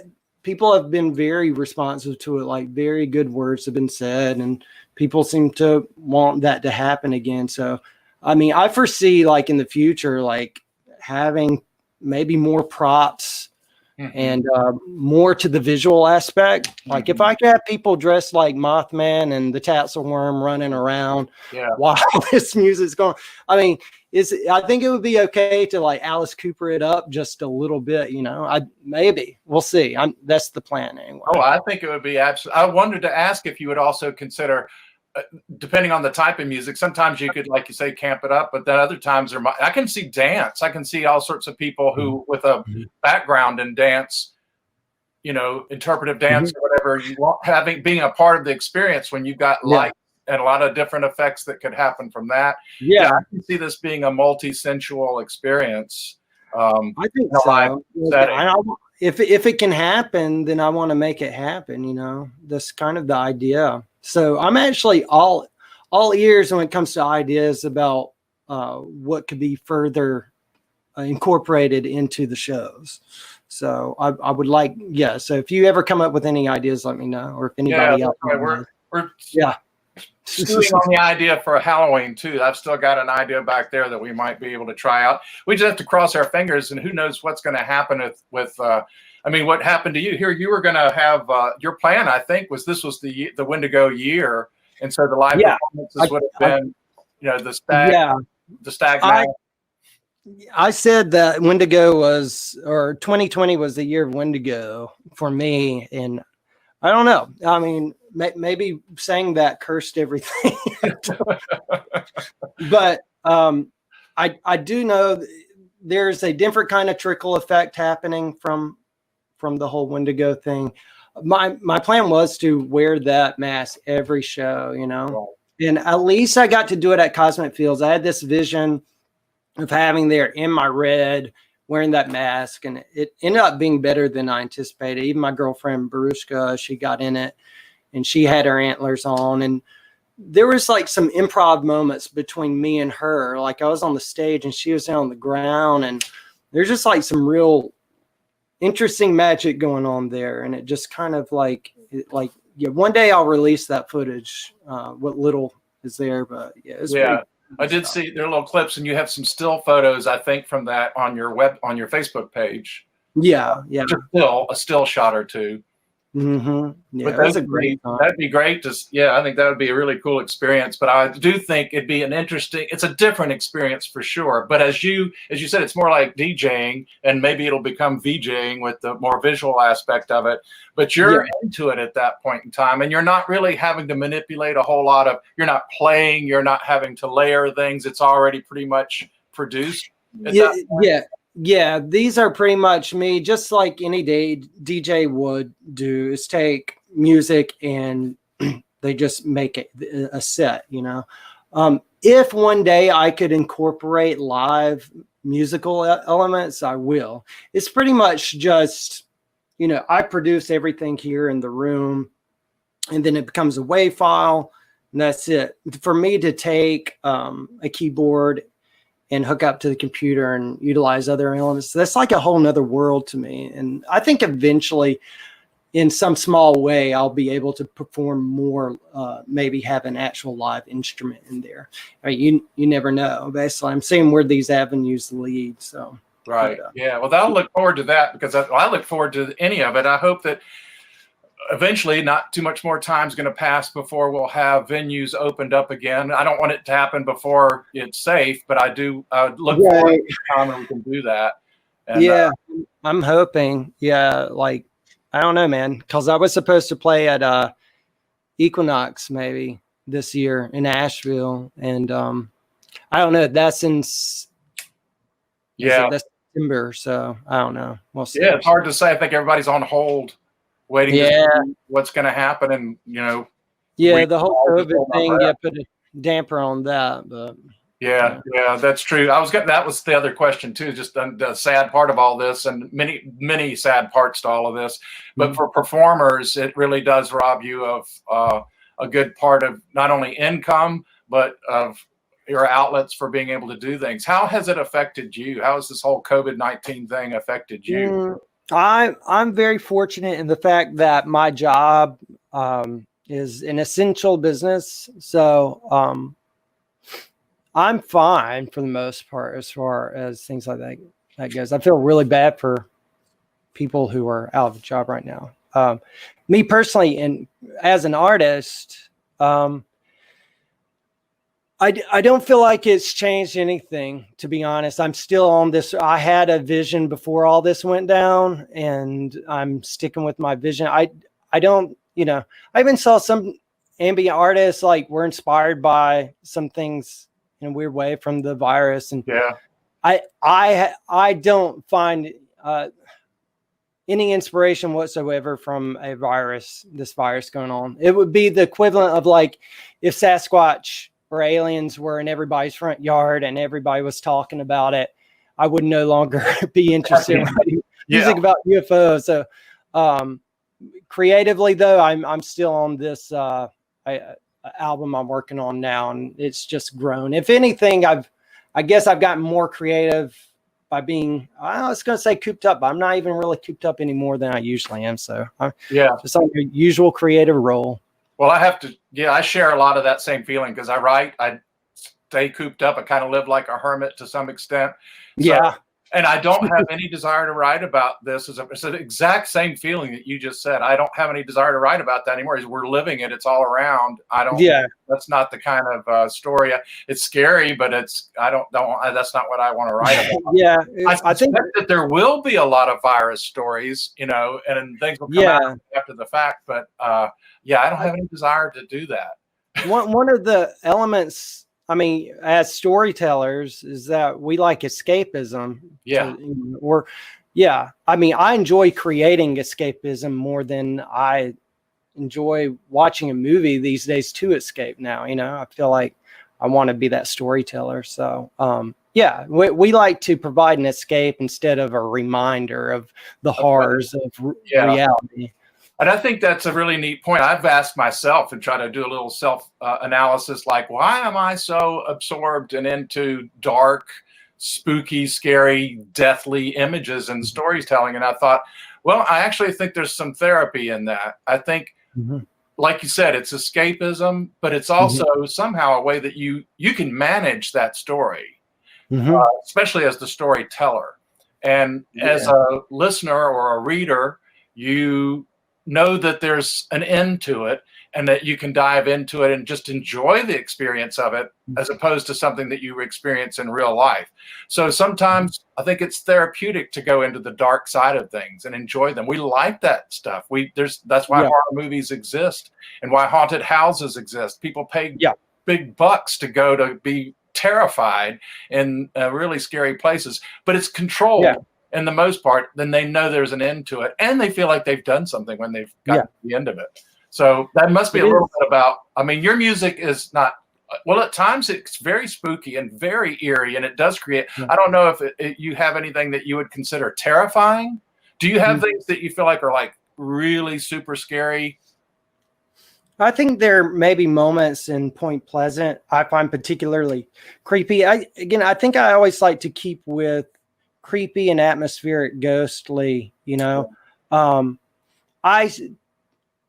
people have been very responsive to it, like very good words have been said, and people seem to want that to happen again. So, I mean, I foresee like in the future, like having maybe more props and more to the visual aspect. Like if I could have people dressed like Mothman and the Tassel Worm running around while this music's going, I mean, I think it would be okay to like Alice Cooper it up just a little bit, you know. Maybe we'll see. That's the plan anyway. Oh, I think it would be absolutely. I wanted to ask if you would also consider, depending on the type of music, sometimes you could, like you say, camp it up, but then other times I can see dance. I can see all sorts of people who, with a background in dance, you know, interpretive dance or whatever you want, being a part of the experience when you've got light and a lot of different effects that could happen from that. Yeah, I can see this being a multi-sensual experience. I think so. If it can happen, then I want to make it happen. You know, that's kind of the idea. So I'm actually all ears when it comes to ideas about what could be further incorporated into the shows. So I would like, so if you ever come up with any ideas, let me know. Or if anybody else. We're stewing on the idea for Halloween too. I've still got an idea back there that we might be able to try out. We just have to cross our fingers, and who knows what's going to happen with I mean, what happened to you here? You were going to have your plan, I think, was the Wendigo year, and so the live performances would have been, you know, the stag night. I said that Wendigo or 2020 was the year of Wendigo for me, and I don't know. I mean, maybe saying that cursed everything, but I do know there's a different kind of trickle effect happening from the whole Wendigo thing. My plan was to wear that mask every show, you know, and at least I got to do it at Cosmic Fields. I had this vision of having there in my red, wearing that mask, and it ended up being better than I anticipated. Even my girlfriend Barushka, she got in it, and she had her antlers on, and there was like some improv moments between me and her. Like I was on the stage and she was down on the ground, and there's just like some real interesting magic going on there. And it just kind of one day I'll release that footage, what little is there, but it's I did see there are little clips, and you have some still photos, I think, from that on your Facebook page. A still shot or two. Yeah, but that'd be great. I think that would be a really cool experience. But I do think it'd be it's a different experience for sure. But as you said, it's more like DJing, and maybe it'll become VJing with the more visual aspect of it. But you're into it at that point in time, and you're not really having to manipulate a whole lot you're not playing, you're not having to layer things. It's already pretty much produced. Yeah, these are pretty much me, just like any DJ would do, is take music and they just make it a set, you know. If one day I could incorporate live musical elements, I will. It's pretty much just, you know, I produce everything here in the room, and then it becomes a WAV file, and that's it. For me to take a keyboard and hook up to the computer and utilize other elements, that's like a whole nother world to me. And I think eventually, in some small way, I'll be able to perform more, maybe have an actual live instrument in there. I mean, you never know. Basically, I'm seeing where these avenues lead. So right, well, I'll look forward to that, because I look forward to any of it. I hope that eventually, not too much more time is going to pass before we'll have venues opened up again. I don't want it to happen before it's safe, but I look forward to the time when we can do that. And, I'm hoping. Like, I don't know, man, because I was supposed to play at Equinox maybe this year in Asheville, and I don't know. That's in that's September, so I don't know. We'll see. Yeah, it's hard to say. I think everybody's on hold, waiting to see what's going to happen, and the whole COVID thing put a damper on that. But that's true. That was the other question too, just the sad part of all this, and many sad parts to all of this. But for performers, it really does rob you of a good part of not only income, but of your outlets for being able to do things. How has it affected you? How has this whole COVID-19 thing affected you? I'm very fortunate in the fact that my job is an essential business. So I'm fine for the most part as far as things like that goes. I feel really bad for people who are out of a job right now. Me personally, and as an artist, I don't feel like it's changed anything, to be honest. I'm still on this. I had a vision before all this went down, and I'm sticking with my vision. I don't, I even saw some ambient artists like were inspired by some things in a weird way from the virus. And I don't find any inspiration whatsoever from this virus going on. It would be the equivalent of like if Sasquatch or aliens were in everybody's front yard and everybody was talking about it, I would no longer be interested in writing music about UFOs. So creatively though, I'm still on this album I'm working on now, and it's just grown. If anything, I guess I've gotten more creative by being, I was going to say cooped up, but I'm not even really cooped up any more than I usually am. So I'm just on the usual creative role. Well, I share a lot of that same feeling because I stay cooped up. I kind of live like a hermit to some extent. So, and I don't have any desire to write about this. It's the exact same feeling that you just said. I don't have any desire to write about that anymore. We're living it. It's all around. That's not the kind of story. It's scary, but that's not what I want to write about. I think that there will be a lot of virus stories, and things will come out after the fact. But I don't have any desire to do that. One of the elements, I mean, as storytellers, is that we like escapism. I mean, I enjoy creating escapism more than I enjoy watching a movie these days to escape now. I feel like I want to be that storyteller. So, we like to provide an escape instead of a reminder of the horrors of reality. And I think that's a really neat point. I've asked myself and try to do a little self-analysis, like, why am I so absorbed and into dark, spooky, scary, deathly images and storytelling? And I thought, well, I actually think there's some therapy in that. I think, like you said, it's escapism, but it's also somehow a way that you can manage that story, especially as the storyteller. And as a listener or a reader, you know that there's an end to it and that you can dive into it and just enjoy the experience of it as opposed to something that you experience in real life. So sometimes I think it's therapeutic to go into the dark side of things and enjoy them. We like that stuff. That's why horror movies exist and why haunted houses exist. People pay big bucks to go to be terrified in really scary places, but it's controlled. In the most part, then they know there's an end to it, and they feel like they've done something when they've got to the end of it. So that must be a little bit about. I mean, your music is not. Well, at times it's very spooky and very eerie, and it does create. I don't know if you have anything that you would consider terrifying. Do you have things that you feel like are like really super scary? I think there may be moments in Point Pleasant I find particularly creepy. I think I always like to keep with creepy and atmospheric, ghostly. I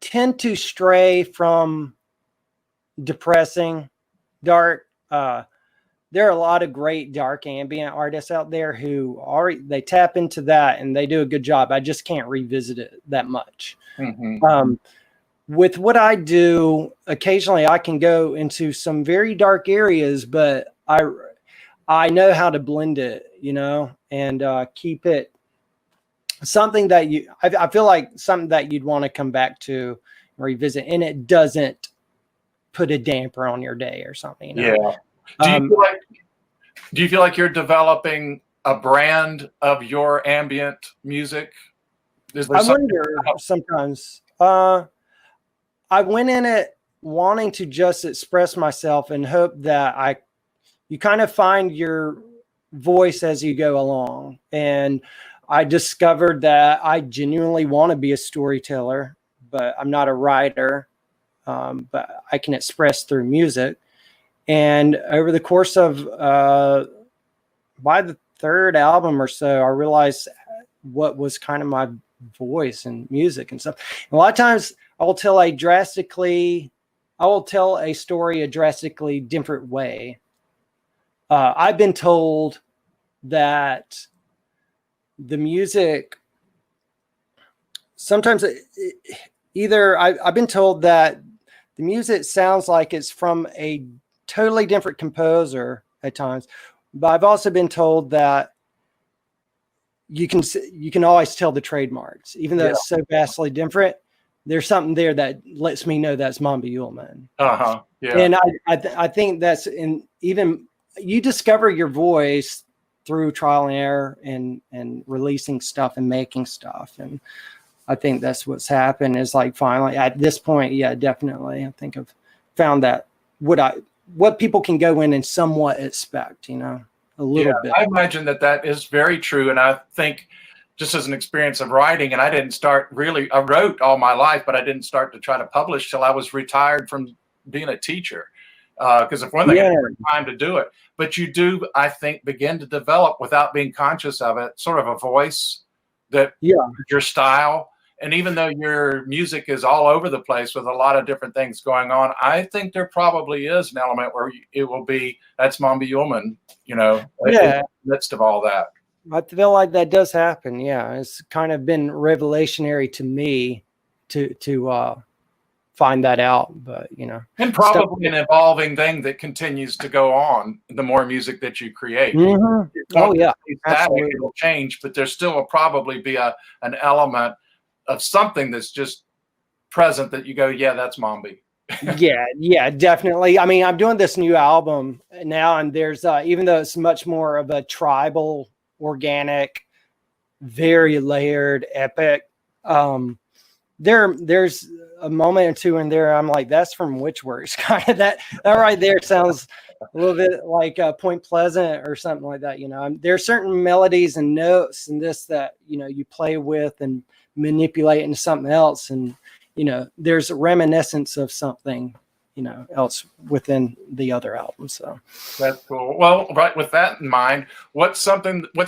tend to stray from depressing, dark. There are a lot of great dark ambient artists out there who they tap into that and they do a good job. I just can't revisit it that much. With what I do, occasionally I can go into some very dark areas, but I know how to blend it, and keep it something that I feel like something that you'd want to come back to and revisit, and it doesn't put a damper on your day or something. Do you feel like you're developing a brand of your ambient music? I wonder sometimes. I went in it wanting to just express myself and hope that you kind of find your voice as you go along. And I discovered that I genuinely want to be a storyteller, but I'm not a writer, but I can express through music. And over the course of, by the third album or so, I realized what was kind of my voice and music and stuff. And a lot of times I will tell a story a drastically different way. I've been told that the music sometimes either I've been told that the music sounds like it's from a totally different composer at times, but I've also been told that you can always tell the trademarks, even though it's so vastly different. There's something there that lets me know that's Mombi Yuleman. Yeah. And I think that's even you discover your voice through trial and error and releasing stuff and making stuff. And I think that's what's happened is like finally at this point, yeah, definitely. I think I've found that what people can go in and somewhat expect, a little bit. I imagine that is very true. And I think just as an experience of writing, and I wrote all my life, but I didn't start to try to publish till I was retired from being a teacher. Because if one thing, I didn't have time to do it. But you do, I think, begin to develop without being conscious of it, sort of a voice that your style. And even though your music is all over the place with a lot of different things going on, I think there probably is an element where it will be, that's Mombi Yuleman, in the midst of all that. I feel like that does happen. Yeah. It's kind of been revelationary to me to find that out, but and probably an evolving thing that continues to go on the more music that you create. Oh yeah, absolutely. It will change, but there still will probably be an element of something that's just present that you go, yeah, that's Mombi. yeah, definitely. I mean, I'm doing this new album now, and there's even though it's much more of a tribal, organic, very layered, epic. There's a moment or two in there I'm like, that's from Witchworks. Kind of that right there sounds a little bit like Point Pleasant or something like that. There are certain melodies and notes and this that you play with and manipulate into something else, and there's a reminiscence of something else within the other album. So that's cool. Well, right, with that in mind, what's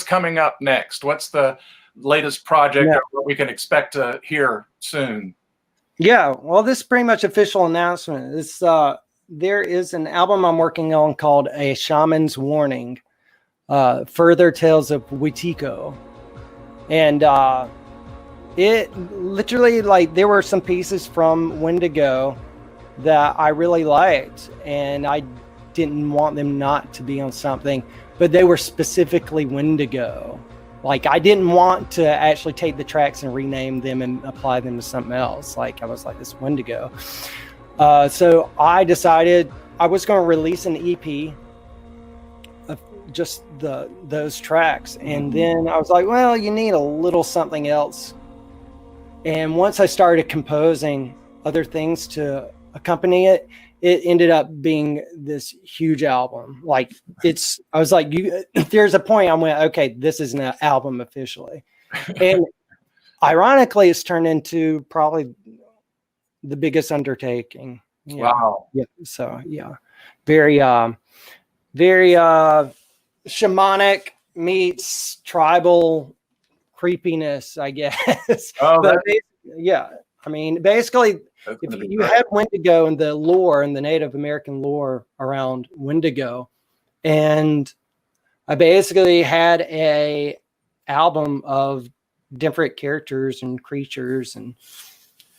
coming up next? What's the latest project or what we can expect to hear soon? Yeah, well, this is pretty much official announcement. There is an album I'm working on called A Shaman's Warning, Further Tales of Wetiko. And it literally, like, there were some pieces from Wendigo that I really liked, and I didn't want them not to be on something, but they were specifically Wendigo. Like, I didn't want to actually take the tracks and rename them and apply them to something else. Like, I was like, this Wendigo. So I decided I was going to release an EP of just those tracks. And then I was like, well, you need a little something else. And once I started composing other things to accompany it, it ended up being this huge album. Like, I was like, there's a point I went, okay, this is an album officially. And ironically, it's turned into probably the biggest undertaking. Wow. Yeah. So yeah, very shamanic meets tribal creepiness, I guess. Oh, but yeah. I mean, basically, if you have Wendigo and the lore and the Native American lore around Wendigo, and I basically had a album of different characters and creatures, and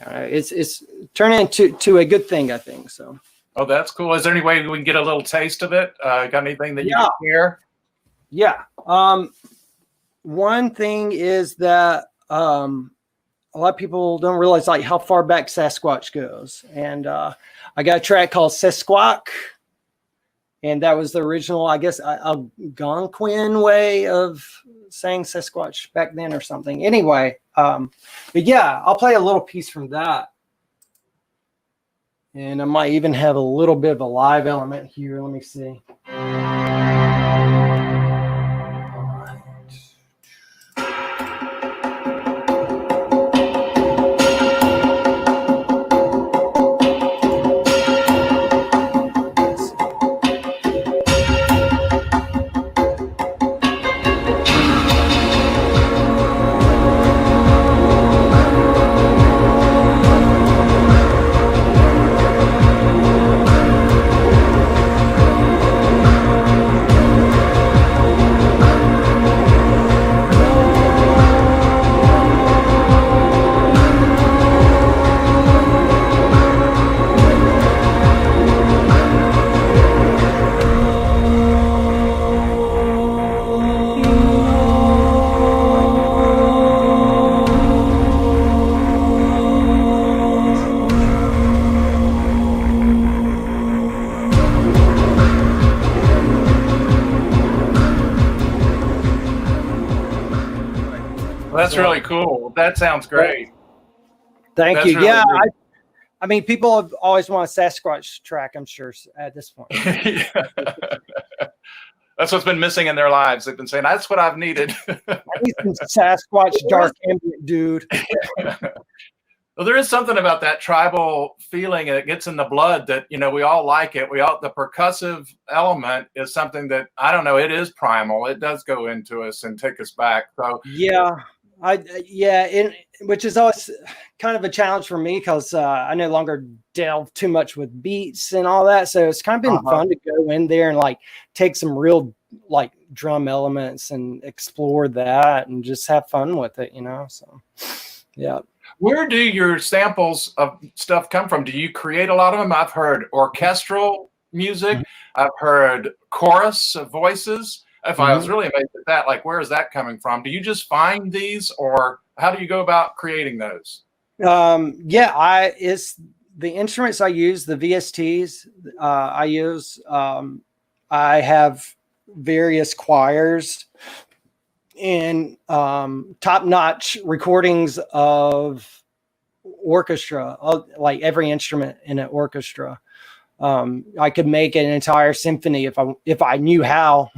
it's turning into a good thing, I think. So. Oh, that's cool. Is there any way we can get a little taste of it? Got anything that you can hear? Yeah. One thing is that a lot of people don't realize like how far back Sasquatch goes. And I got a track called Sasquatch. And that was the original, I guess, Algonquin way of saying Sasquatch back then or something. Anyway, but yeah, I'll play a little piece from that. And I might even have a little bit of a live element here. Let me see. That's really cool. That sounds great. Thank That's you. Really yeah, good. I mean, people have always want a Sasquatch track, I'm sure, at this point. That's what's been missing in their lives. They've been saying, that's what I've needed. I need some Sasquatch dark ambient, dude. Well, there is something about that tribal feeling, and it gets in the blood that, we all like it. The percussive element is something that, I don't know, it is primal. It does go into us and take us back. So which is always kind of a challenge for me because I no longer delve too much with beats and all that. So it's kind of been fun to go in there and like take some real like drum elements and explore that and just have fun with it, So, yeah. Where do your samples of stuff come from? Do you create a lot of them? I've heard orchestral music. I've heard chorus of voices. If I was really amazed at that, like, where is that coming from? Do you just find these, or how do you go about creating those? It's the instruments I use, the VSTs I use. I have various choirs and top-notch recordings of orchestra, like every instrument in an orchestra. I could make an entire symphony if I knew how,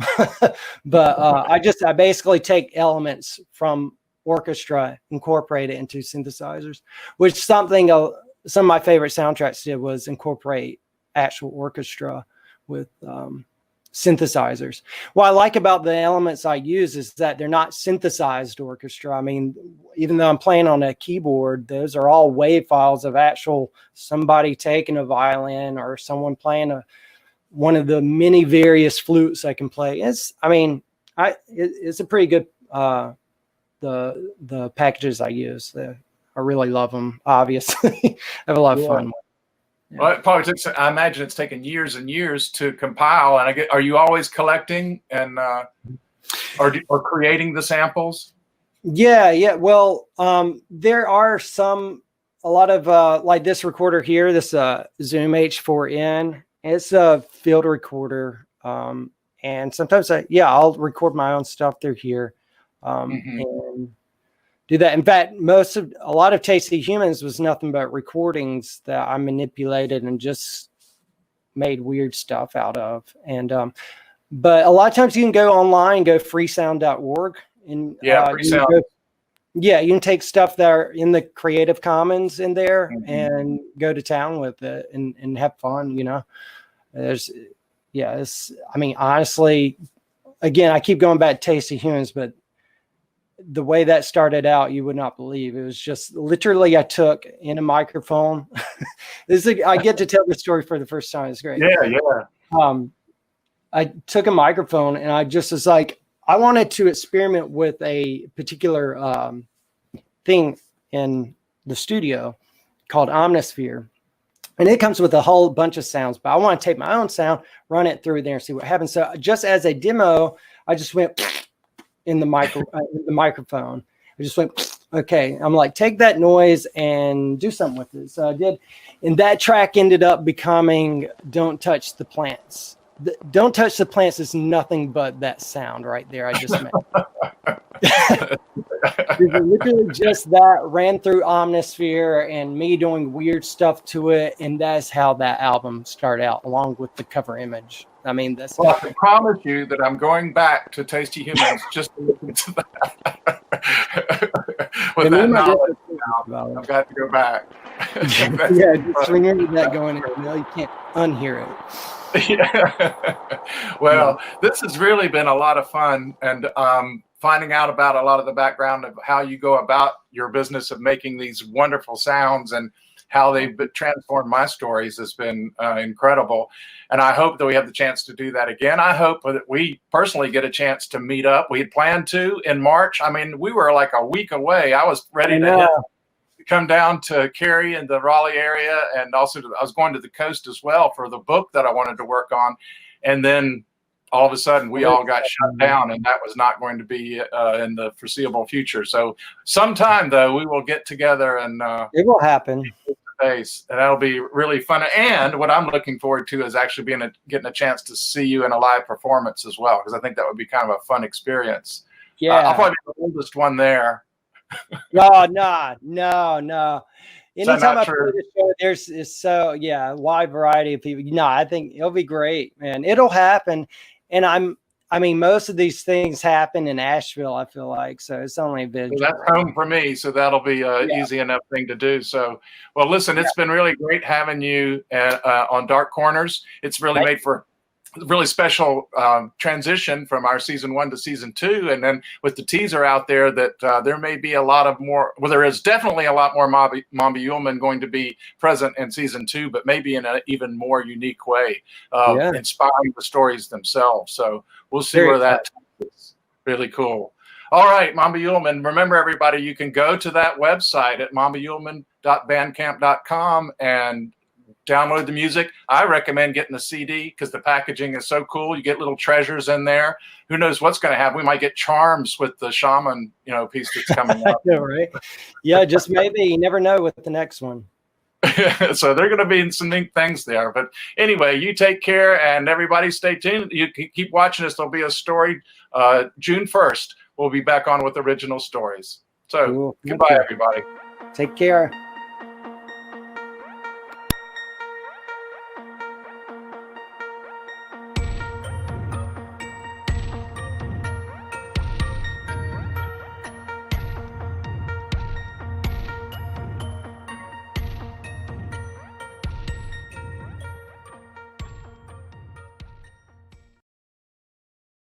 but I basically take elements from orchestra, incorporate it into synthesizers, which some of my favorite soundtracks did was incorporate actual orchestra with synthesizers. What I like about the elements I use is that they're not synthesized orchestra. I mean, even though I'm playing on a keyboard, those are all wave files of actual somebody taking a violin or someone playing one of the many various flutes I can play. It's a pretty good the packages I use. I really love them. Obviously, I have a lot of fun with. Yeah. Well, it probably took. I imagine it's taken years and years to compile. And are you always collecting and or creating the samples? Yeah. Well, there are a lot of like this recorder here, this Zoom H4n. It's a field recorder, and sometimes I'll record my own stuff through here, and do that. In fact, a lot of Tasty Humans was nothing but recordings that I manipulated and just made weird stuff out of. And but a lot of times you can go online, go freesound.org, and Freesound. You can take stuff that are in the Creative Commons in there and go to town with it and have fun. Honestly, again, I keep going back to Tasty Humans, but the way that started out, you would not believe. It was just literally I took in a microphone. I get to tell the story for the first time. It's great. Yeah. I took a microphone and I just was like, I wanted to experiment with a particular thing in the studio called Omnisphere. And it comes with a whole bunch of sounds, but I want to take my own sound, run it through there and see what happens. So just as a demo, I just went in the microphone. I just went, okay. I'm like, take that noise and do something with it. So I did. And that track ended up becoming Don't Touch the Plants. Don't Touch the Plants is nothing but that sound right there I just made. Literally just that ran through Omnisphere and me doing weird stuff to it. And that's how that album started out, along with the cover image. I mean, I can promise you that I'm going back to Tasty Humans just to listen to that. With that knowledge, I've got to go back. Just remember that going in. You can't unhear it. Well, this has really been a lot of fun, and finding out about a lot of the background of how you go about your business of making these wonderful sounds and how they've transformed my stories has been incredible. And I hope that we have the chance to do that again. I hope that we personally get a chance to meet up. We had planned to in March. I mean, we were like a week away. I was ready to come down to Cary in the Raleigh area. And also I was going to the coast as well for the book that I wanted to work on. And then all of a sudden we all got shut down, and that was not going to be in the foreseeable future. So sometime though, we will get together and it will happen. And that'll be really fun. And what I'm looking forward to is actually getting a chance to see you in a live performance as well, because I think that would be kind of a fun experience. Yeah, I'll probably be the oldest one there. No, no. Is that Anytime not I play true? the show, there's a wide variety of people. No, I think it'll be great, man. It'll happen, and I mean, most of these things happen in Asheville. I feel like so it's only So eventually. that's home for me, so that'll be Yeah, easy enough thing to do. So, well, listen, it's been really great having you on Dark Corners. It's really Thank made for a really special transition from our season 1 to season 2, and then with the teaser out there that there may be a lot of more. Well, there is definitely a lot more Mombi Yuleman going to be present in season 2, but maybe in an even more unique way, yeah. inspiring the stories themselves. So we'll see Very where that takes us. Really cool. All right, Mombi Yuleman. Remember, everybody, you can go to that website at mombiyuleman.bandcamp.com and download the music. I recommend getting the CD because the packaging is so cool. You get little treasures in there. Who knows what's going to happen? We might get charms with the shaman, piece that's coming up. Right? Yeah, just maybe. You never know with the next one. So there are going to be some neat things there. But anyway, you take care, and everybody stay tuned. You keep watching us. There'll be a story June 1st. We'll be back on with original stories. So Cool. goodbye, everybody. Take care.